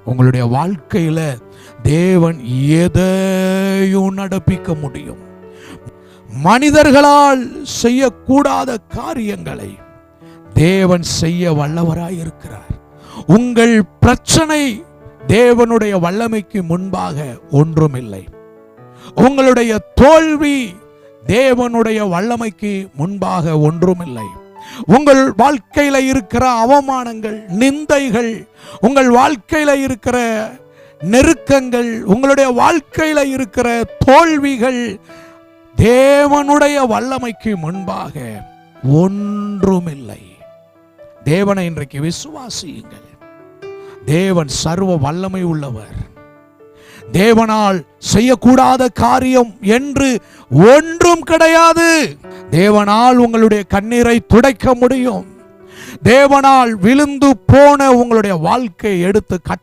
உங்களுடைய வாழ்க்கையில தேவன் எதையும் நடப்பிக்க முடியும். மனிதர்களால் செய்யக்கூடாத காரியங்களை தேவன் செய்ய வல்லவராயிருக்கிறார். உங்கள் பிரச்சனை தேவனுடைய வல்லமைக்கு முன்பாக ஒன்றுமில்லை. உங்களுடைய தோல்வி தேவனுடைய வல்லமைக்கு முன்பாக ஒன்றுமில்லை. உங்கள் வாழ்க்கையில இருக்கிற அவமானங்கள், நிந்தைகள், உங்கள் வாழ்க்கையில இருக்கிற நெருக்கங்கள், உங்களுடைய வாழ்க்கையில இருக்கிற தோல்விகள் தேவனுடைய வல்லமைக்கு முன்பாக ஒன்றுமில்லை. தேவனை இன்றைக்கு விசுவாசியுங்கள். தேவன் சர்வ வல்லமை உள்ளவர். தேவனால் செய்யக்கூடாத காரியம் என்று ஒன்றும் கிடையாது. தேவனால் உங்களுடைய கண்ணீரை துடைக்க முடியும். தேவனால் விழுந்து போன உங்களுடைய வாழ்க்கையை எடுத்து